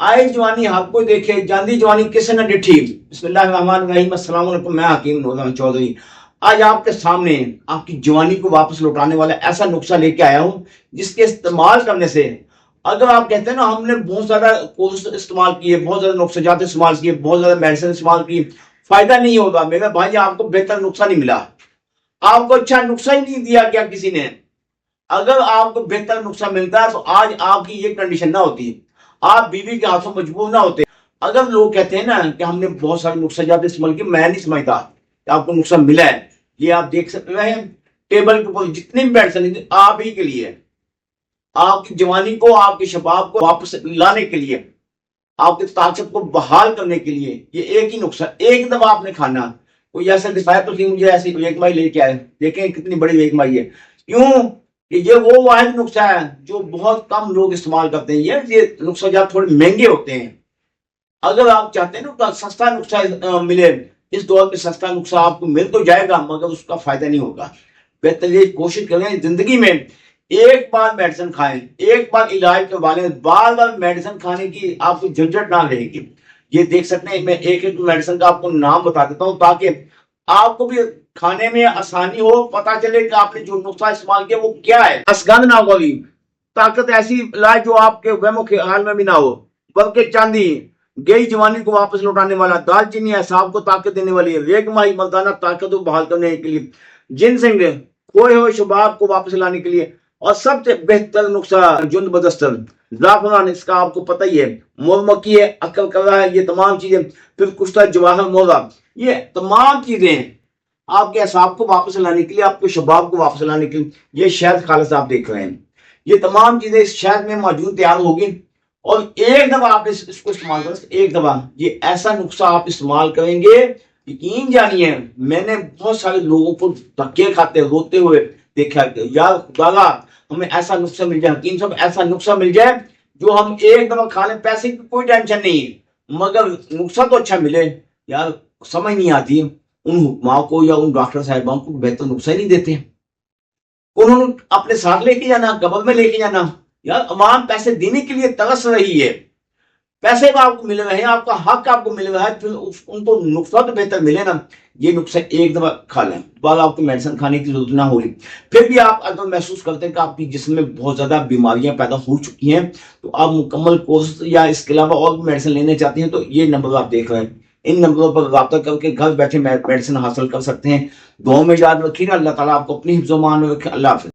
آئی جوانی آپ کو دیکھے، جاندی جوانی کسی نہ ڈٹھی۔ بسم اللہ الرحمن الرحیم، السلام علیکم، میں حکیم نوزان چودھری آج آپ کے سامنے آپ کی جوانی کو واپس لوٹانے والا ایسا نسخہ لے کے آیا ہوں جس کے استعمال کرنے سے، اگر آپ کہتے ہیں نا ہم نے بہت زیادہ کورس استعمال کیے، بہت زیادہ نسخہ جات استعمال کیے، بہت زیادہ میڈیسن استعمال کی، فائدہ نہیں ہوگا میرے بھائی، آپ کو بہتر نسخہ نہیں ملا، آپ کو اچھا نسخہ ہی نہیں دیا گیا کسی نے۔ اگر آپ کو بہتر نسخہ ملتا تو آج آپ کی یہ کنڈیشن نہ ہوتی، آپ بیوی کے ہاتھوں مجبور نہ ہوتے۔ اگر لوگ کہتے ہیں نا کہ ہم نے بہت سارے نسخہ جات استعمال کیے، میں نہیں سمجھتا کہ آپ کو نسخہ ملا ہے۔ یہ آپ دیکھ سکتے ہیں ٹیبل کے اوپر جتنے بھی میڈیسن آپ ہی کے لیے، آپ کی جوانی کو، آپ کے شباب کو واپس لانے کے لیے، آپ کی طاقت کو بحال کرنے کے لیے، یہ ایک ہی نسخہ، ایک دفعہ آپ نے کھانا۔ کوئی ایسا دکھایا تو نہیں مجھے ایسی ایک مائی لے کے آئے، دیکھیں کتنی بڑی ایک مائی ہے۔ کیوں کہ یہ وہ واحد نسخہ ہے جو بہت کم لوگ استعمال کرتے ہیں۔ یہ نسخہ جات تھوڑے مہنگے ہوتے ہیں۔ اگر آپ چاہتے ہیں نا سستا نسخہ ملے، اس دور میں سستا نسخہ آپ کو مل تو جائے گا مگر اس کا فائدہ نہیں ہوگا۔ بہتر یہ کوشش کریں زندگی میں ایک بار میڈیسن کھائیں، ایک بار علاج کروالیں، بار بار میڈیسن کھانے کی آپ کو جھنجھٹ نہ رہے گی۔ یہ دیکھ سکتے ہیں میں ایک ایک میڈیسن کا آپ کو نام بتا دیتا ہوں تاکہ آپ کو بھی کھانے میں آسانی ہو، پتا چلے کہ آپ نے جو نسخہ استعمال کیا وہ کیا ہے۔ اسگند نہ ہوگی، طاقت ایسی لائے جو آپ کے وہم و خیال میں بھی نہ ہو، بلکہ چاندی گئی جوانی کو واپس لوٹانے والا، دال چینی اعصاب کو طاقت دینے والی ہے، ریگ ماہی مردانہ طاقت کو بحال کرنے کے لیے، جن سنگ کھوئے ہوئے شباب کو واپس لانے کے لیے، اور سب سے بہتر نسخہ جند بدستر زعفران، اس کا آپ کو پتہ ہی ہے، مول مکی ہے، عقل کر رہا ہے، یہ تمام چیزیں، پھر کشتہ جواہر مولا، یہ تمام چیزیں آپ کے اعصاب کو واپس لانے کے لیے، آپ کے شباب کو واپس لانے کے لیے۔ یہ شہد خالص آپ دیکھ رہے ہیں، یہ تمام چیزیں اس شہد میں موجود تیار ہوگی، اور ایک دفعہ آپ اس کو استعمال کریں، ایک دفعہ یہ ایسا نسخہ آپ استعمال کریں گے، یقین جانیے میں نے بہت سارے لوگوں کو دھکے کھاتے روتے ہوئے دیکھا کہ یار خدا ہمیں ایسا نسخہ مل جائے، حکیم صاحب ایسا نسخہ مل جائے جو ہم ایک دفعہ کھا لیں، پیسے کی کوئی ٹینشن نہیں مگر نسخہ تو اچھا ملے۔ یار سمجھ نہیں آتی ان حکماؤں کو یا ان ڈاکٹر صاحبان کو بہتر نسخہ ہی نہیں دیتے، انہوں نے اپنے ساتھ لے کے جانا، قبر میں لے کے جانا۔ یار عوام پیسے دینے کے لیے ترس رہی ہے، پیسے آپ کو مل رہے ہیں، آپ کا حق آپ کو مل رہا ہے، پھر ان کو نسخہ تو بہتر ملے نا۔ یہ نسخہ ایک دفعہ کھا لیں، بعد آپ کو میڈیسن کھانے کی ضرورت نہ ہوگی۔ پھر بھی آپ اگر محسوس کرتے ہیں کہ آپ کی جسم میں بہت زیادہ بیماریاں پیدا ہو چکی ہیں تو آپ مکمل کورس یا اس کے علاوہ اور بھی میڈیسن لینے چاہتے ہیں تو یہ نمبر آپ دیکھ رہے ہیں، ان نمبروں پر رابطہ کر کے گھر بیٹھے میڈیسن حاصل کر سکتے ہیں۔ دعاؤں میں یاد رکھیے گا، اللہ تعالیٰ آپ کو اپنی حفظ و امان میں رکھے۔ اللہ حافظ۔